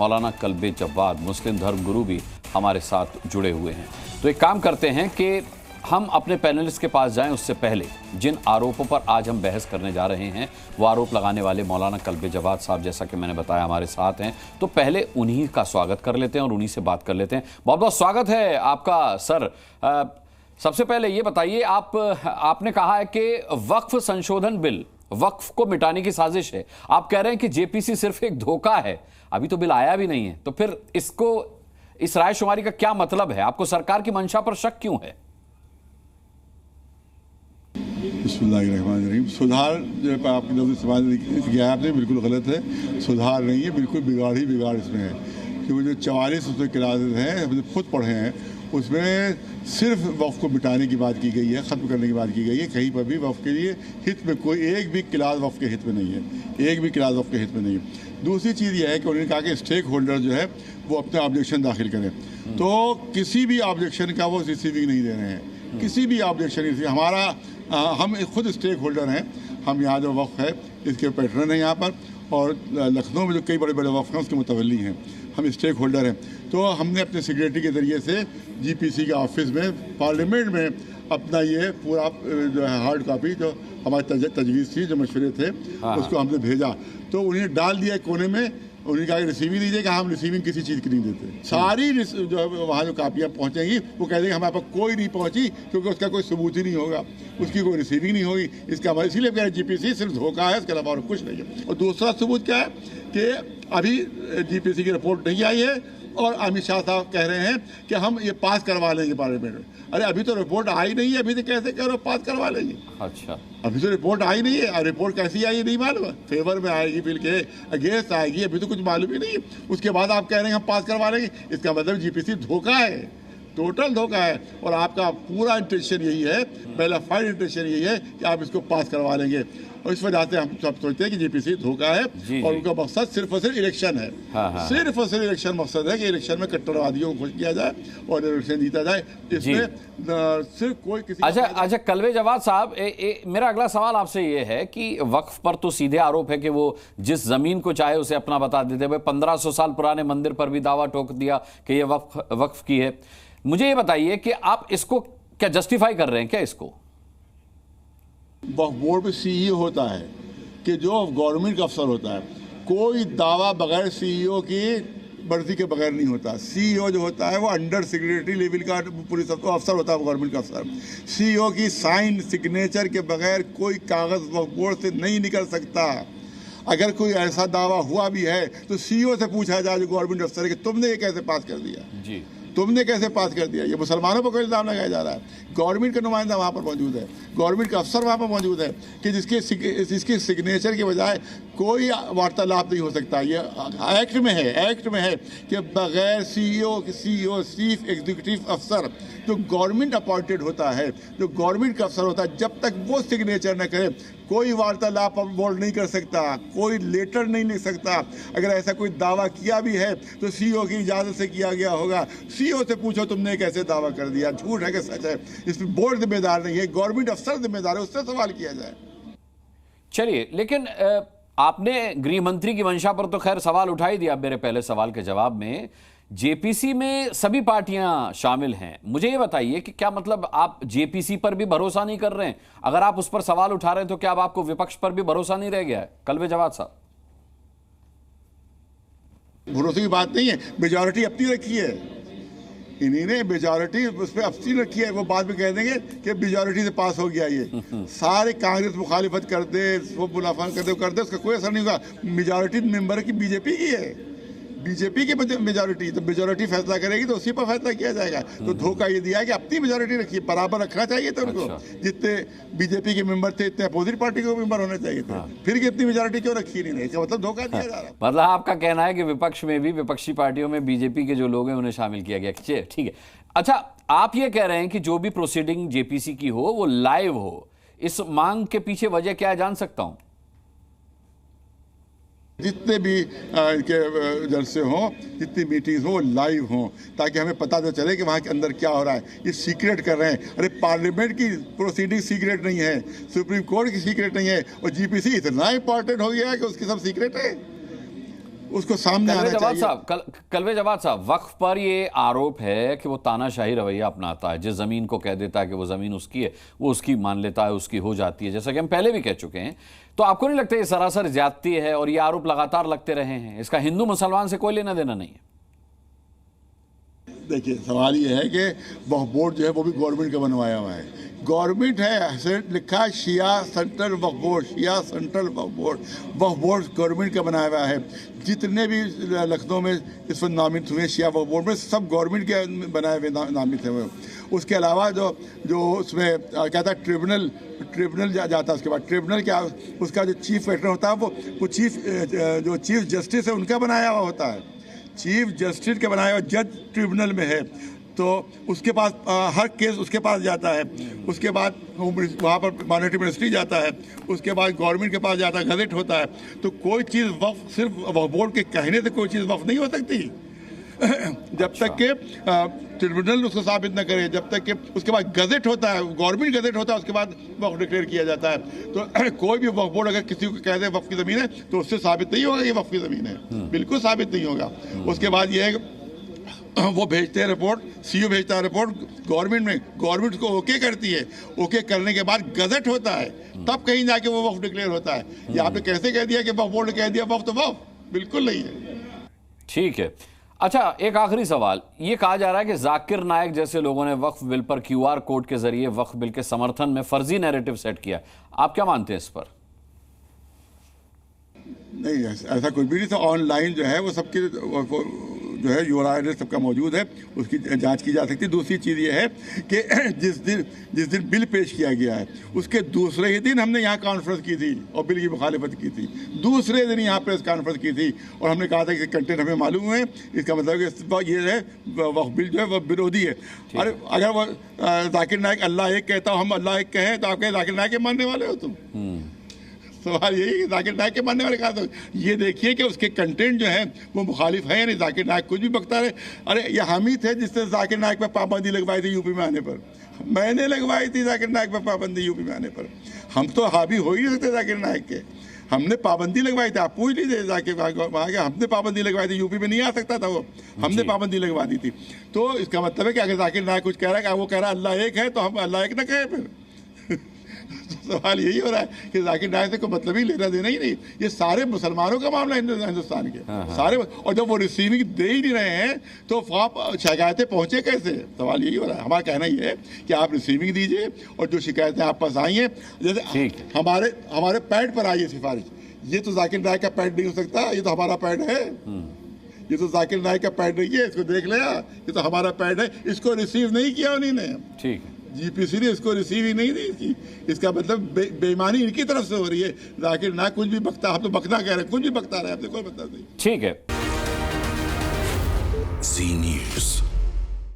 मौलाना कल्बे जव्वाद मुस्लिम धर्म गुरु भी हमारे साथ जुड़े हुए हैं। तो एक काम करते हैं कि हम अपने पैनलिस्ट के पास जाएं, उससे पहले जिन आरोपों पर आज हम बहस करने जा रहे हैं वो आरोप लगाने वाले मौलाना कल्बे जव्वाद साहब, जैसा कि मैंने बताया, हमारे साथ हैं। तो पहले उन्हीं का स्वागत कर लेते हैं और उन्हीं से बात कर लेते हैं। बहुत बहुत स्वागत है आपका सर। सबसे पहले ये बताइए, आपने कहा है कि वक्फ संशोधन बिल वक्फ को मिटाने की साजिश है। आप कह रहे हैं कि जेपीसी सिर्फ एक धोखा है, अभी तो बिल आया भी नहीं है। तो फिर इस रायशुमारी का क्या मतलब है? आपको सरकार की मंशा पर शक क्यों है? बिस्मिल्लाहिर्रहमानिर्रहीम। सुधार जो आपकी नजर सवाल किया है आपने, बिल्कुल गलत है। सुधार नहीं है, बिल्कुल बिगाड़ ही बिगाड़ इसमें है। क्योंकि जो 44 उसमें क्लासेज हैं, हमने खुद पढ़े हैं, उसमें सिर्फ वक्फ को मिटाने की बात की गई है, ख़त्म करने की बात की गई है। कहीं पर भी वक्फ के लिए हित में कोई एक भी क्लास वक्फ के हित में नहीं है, एक भी क्लास वक्फ के हित में नहीं है। दूसरी चीज़ यह है कि उन्होंने कहा कि स्टेक होल्डर जो है वो अपने ऑब्जेक्शन दाखिल करें, तो किसी भी ऑब्जेक्शन का वो रिसीविंग नहीं दे रहे हैं, किसी भी ऑब्जेक्शन। हम खुद स्टेक होल्डर हैं। हम यहाँ जो वक्फ है इसके पैटर्न हैं यहाँ पर, और लखनऊ में जो कई बड़े बड़े वक्फ हैं उसके मुतवल्ली हैं। हम स्टेक होल्डर हैं। तो हमने अपने सेक्रेटरी के ज़रिए से जीपीसी के ऑफिस में, पार्लियामेंट में अपना ये पूरा जो है हार्ड कॉपी जो हमारी तजवीज़ थी, जो मशवरे थे, उसको हमने भेजा। तो उन्हें डाल दिया कोने में। उन्होंने कहा कि रिसीविंग दीजिए, कि हम रिसीविंग किसी चीज़ की नहीं देते। सारी जो वहाँ जो कापियाँ पहुँचेंगी वो कह देंगे हमारे पास कोई नहीं पहुँची, क्योंकि उसका कोई सबूत ही नहीं होगा, उसकी कोई रिसीविंग नहीं होगी। इसका इसीलिए कह रहे जीपीसी सिर्फ धोखा है, इसके अलावा और कुछ नहीं है। और दूसरा सबूत क्या है कि अभी जीपीसी की रिपोर्ट नहीं आई है और अमित शाह साहब कह रहे हैं कि हम ये पास करवा लेंगे पार्लियामेंट में। अरे अभी तो रिपोर्ट आई नहीं है, अभी तो कैसे कह रहे हो पास करवा लेंगे? अच्छा, अभी तो रिपोर्ट आई नहीं है। रिपोर्ट कैसी आई नहीं मालूम है, फेवर में आएगी, बिल के अगेंस्ट आएगी, अभी तो कुछ मालूम ही नहीं है। उसके बाद आप कह रहे हैं हम पास करवा लेंगे। इसका मतलब जीपीसी धोखा है, टोटल धोखा है। और आपका पूरा इंटेंशन यही है, पहला फाइल इंटेंशन यही है कि आप इसको पास करवा लेंगे। और इस वजह से हम सब सोचते हैं कि जीपीसी धोखा है और उनका मकसद सिर्फ और सिर्फ इलेक्शन है। सिर्फ और सिर्फ इलेक्शन मकसद है कि इलेक्शन में कट्टरवादियों को खुश किया जाए और इलेक्शन जीता जाए। इसमें सिर्फ कोई किसी अच्छा कल्बे जव्वाद साहब, मेरा अगला सवाल आपसे ये है कि वक्फ पर तो सीधे आरोप है कि वो जिस जमीन को चाहे उसे अपना बता देते हुए 1500 साल पुराने मंदिर पर भी दावा ठोक दिया कि ये वक्फ की है। मुझे ये बताइए कि आप इसको क्या जस्टिफाई कर रहे हैं क्या? इसको वक्फ बोर्ड पे सीईओ होता है कि जो गवर्नमेंट का अफसर होता है, कोई दावा बगैर सीईओ की वर्दी के बगैर नहीं होता। सीईओ जो होता है वो अंडर सेक्रेटरी लेवल का पुलिस अफसर होता है, गवर्नमेंट का अफसर। सीईओ की साइन सिग्नेचर के बगैर कोई कागज वक्फ बोर्ड से नहीं निकल सकता। अगर कोई ऐसा दावा हुआ भी है तो सीईओ से पूछा जाए जो गवर्नमेंट अफसर है कि तुमने ये कैसे पास कर दिया जी, तुमने कैसे पास कर दिया। ये मुसलमानों पर कोई इल्ज़ाम लगाया जा रहा है। गवर्नमेंट का नुमाइंदा वहाँ पर मौजूद है, गवर्नमेंट का अफसर वहाँ पर मौजूद है कि जिसके सिग्नेचर के बजाय कोई वार्तालाप नहीं हो सकता। ये एक्ट में है कि बगैर सीईओ चीफ एग्जीक्यूटिव अफसर जो गवर्नमेंट अपॉइंटेड होता है, जो गवर्नमेंट का अफसर होता है, जब तक वो सिग्नेचर न करे कोई वार्तालाप बोर्ड नहीं कर सकता, कोई लेटर नहीं लिख सकता। अगर ऐसा कोई दावा किया भी है तो सीईओ की इजाज़त से किया गया होगा। सीईओ से पूछो तुमने कैसे दावा कर दिया, झूठ है कि सच है। इसमें बोर्ड जिम्मेदार नहीं है, गवर्नमेंट अफसर जिम्मेदार है, उससे सवाल किया जाए। चलिए, लेकिन आपने गृह मंत्री की मंशा पर तो खैर सवाल उठा ही दिया मेरे पहले सवाल के जवाब में। जेपीसी में सभी पार्टियां शामिल हैं। मुझे ये बताइए कि क्या मतलब आप जेपीसी पर भी भरोसा नहीं कर रहे हैं? अगर आप उस पर सवाल उठा रहे हैं तो क्या अब आपको विपक्ष पर भी भरोसा नहीं रह गया है? कल्बे जव्वाद साहब, भरोसे की बात नहीं है, मेजॉरिटी अपनी रखी है। इन्हीं ने मेजॉरिटी उस पर अपनी रखी है। वो बाद में कह देंगे कि मेजॉरिटी से पास हो गया। ये सारे कांग्रेस मुखालिफत कर दे, वो मुनाफा कर दे, उसका कोई असर नहीं होगा। मेजॉरिटी मेंबर की बीजेपी की है, बीजेपी की मेजॉरिटी, तो मेजॉरिटी फैसला करेगी तो उसी पर फैसला किया जाएगा। तो धोखा ये दिया है कि अपनी मेजॉरिटी रखिए, बराबर रखना चाहिए था उनको। जितने बीजेपी के मेंबर थे इतने अपोजिट पार्टी के मेंबर होने चाहिए थे। फिर कितनी मेजॉरिटी क्यों रखी नहीं? इसका मतलब धोखा दिया जा रहा है। मतलब आपका कहना है कि विपक्ष में भी, विपक्षी पार्टियों में बीजेपी के जो लोग हैं उन्हें शामिल किया गया। ठीक है। अच्छा, आप ये कह रहे हैं कि जो भी प्रोसीडिंग जेपीसी की हो वो लाइव हो। इस मांग के पीछे वजह क्या है, जान सकता हूं? जितने भी जलसे हों, जितनी मीटिंग्स हों, वो लाइव हों, ताकि हमें पता तो चले कि वहाँ के अंदर क्या हो रहा है। ये सीक्रेट कर रहे हैं। अरे पार्लियामेंट की प्रोसीडिंग सीक्रेट नहीं है, सुप्रीम कोर्ट की सीक्रेट नहीं है, और जीपीसी इतना इंपॉर्टेंट हो गया है कि उसकी सब सीक्रेट है। उसको सामने आना चाहिए। कलवे जवाद साहब, वक्फ पर ये आरोप है कि वो तानाशाही रवैया अपनाता है, जिस जमीन को कह देता है कि वो जमीन उसकी है, वो उसकी मान लेता है, उसकी हो जाती है, जैसा कि हम पहले भी कह चुके हैं। तो आपको नहीं लगता ये सरासर ज्यादती है और ये आरोप लगातार लगते रहे हैं, इसका हिंदू मुसलमान से कोई लेना देना नहीं है? देखिए, सवाल ये है कि वक्फ बोर्ड जो है वो भी गवर्नमेंट का बनवाया हुआ है, गवर्नमेंट है, ऐसे लिखा है शिया सेंट्रल वक्फ बोर्ड, शिया सेंट्रल वक्फ बोर्ड गवर्नमेंट का बनाया हुआ है। जितने भी लखनऊ में इस वक्त नामित हुए शिया वक्फ बोर्ड में, सब गवर्नमेंट के बनाए हुए नामित हुए। उसके अलावा जो उसमें क्या था, ट्रिब्यूनल जाता है, उसके बाद ट्रिब्यूनल क्या, उसका जो चीफ पैटर्न होता है वो चीफ जस्टिस है उनका बनाया हुआ होता है, चीफ जस्टिस के बनाया हुआ जज ट्रिब्यूनल में है, तो उसके पास हर केस उसके पास जाता है। उसके बाद वहाँ पर माइनॉरिटी मिनिस्ट्री जाता है, उसके बाद गवर्नमेंट के पास जाता है, गजट होता है। तो कोई चीज़ वक्फ सिर्फ वक्फ बोर्ड के कहने से कोई चीज़ वक्फ नहीं हो सकती जब तक के ट्रिब्यूनल उसको साबित न करे, जब तक कि उसके बाद गजट होता है, गवर्नमेंट गजट होता है, उसके बाद वक्फ डिक्लेयर किया जाता है। तो कोई भी वक्फ बोर्ड अगर किसी को कह दे वक्फ की ज़मीन है तो उससे साबित नहीं होगा ये वक्फ की ज़मीन है, बिल्कुल साबित नहीं होगा। उसके बाद ये है कि वो भेजते हैं रिपोर्ट, सीओ भेजता है रिपोर्ट गवर्नमेंट में, गवर्नमेंट उसको ओके करती है, ओके करने के बाद गजट होता है, तब कहीं जाके वो वक्फ डिक्लेयर होता है। ये आपने कैसे कह दिया कि वक्फ बोर्ड ने कह दिया वक्फ, तो वक्फ बिल्कुल नहीं है। ठीक है। अच्छा, एक आखिरी सवाल, ये कहा जा रहा है कि जाकिर नायक जैसे लोगों ने वक्फ बिल पर QR कोड के जरिए वक्फ बिल के समर्थन में फर्जी नैरेटिव सेट किया, आप क्या मानते हैं इस पर? नहीं, ऐसा कुछ भी नहीं था। ऑनलाइन जो है वो सबके जो है URL सबका मौजूद है, उसकी जांच की जा सकती है। दूसरी चीज़ ये है कि जिस दिन बिल पेश किया गया है उसके दूसरे ही दिन हमने यहाँ कॉन्फ्रेंस की थी और बिल की मुखालिफत की थी, दूसरे दिन यहाँ प्रेस कॉन्फ्रेंस की थी और हमने कहा था कि कंटेंट हमें मालूम है, इसका मतलब कि ये है वक्फ बिल जो है वह विरोधी है। अरे अगर वो जाकिर नायक अल्लाह एक कहता हो, हम अल्लाह एक कहें, तो आप कहें जाकिर नायक के मानने वाले हो तुम? सवाल यही कि जाकिर नायक के मानने वाले कहा, तो ये देखिए कि उसके कंटेंट जो है वो मुखालिफ है या नहीं। जाकिर नायक कुछ भी बकता रहे। अरे ये हम ही थे जिसने जाकिर नायक पर पाबंदी लगवाई थी यूपी में आने पर, मैंने लगवाई थी जाकिर नायक पर पाबंदी यूपी में आने पर। हम तो हावी हो ही नहीं सकते जाकिर नायक के, हमने पाबंदी लगवाई थी। आप पूछ लीजिए जाकिर वहाँ के, हमने पाबंदी लगवाई थी, यूपी में नहीं आ सकता था वो, हमने पाबंदी लगवा दी थी। तो इसका मतलब है कि अगर जाकिर नायक कुछ कह रहा है, वो कह रहा है अल्लाह एक है, तो हम अल्लाह एक ना कहें फिर? सवाल यही हो रहा है कि जाकिर नायक से कोई मतलब ही लेना देना ही नहीं। ये सारे मुसलमानों का मामला है हिंदुस्तान के सारे, और जब वो रिसीविंग दे ही नहीं रहे हैं तो आप शिकायतें पहुंचे कैसे? सवाल यही हो रहा है। हमारा कहना ये है कि आप रिसीविंग दीजिए और जो शिकायतें आप पास आई हैं, जैसे हमारे पैड पर आई है सिफारिश, ये तो जाकिर नायक का पैड नहीं हो सकता, ये तो हमारा पैड है, ये तो जाकिर नायक का पैड नहीं है, इसको देख लिया, ये तो हमारा पैड है, इसको रिसीव नहीं किया उन्होंने, ठीक है, GPC ने इसको रिसीव ही नहीं दी। इसका मतलब बेईमानी इनकी तरफ से हो रही है। जाकिर नायक कुछ भी बकता, हम तो बकना कह रहे हैं, कुछ भी बकता रहे, आपसे कोई मतलब नहीं। ठीक है। Zee News।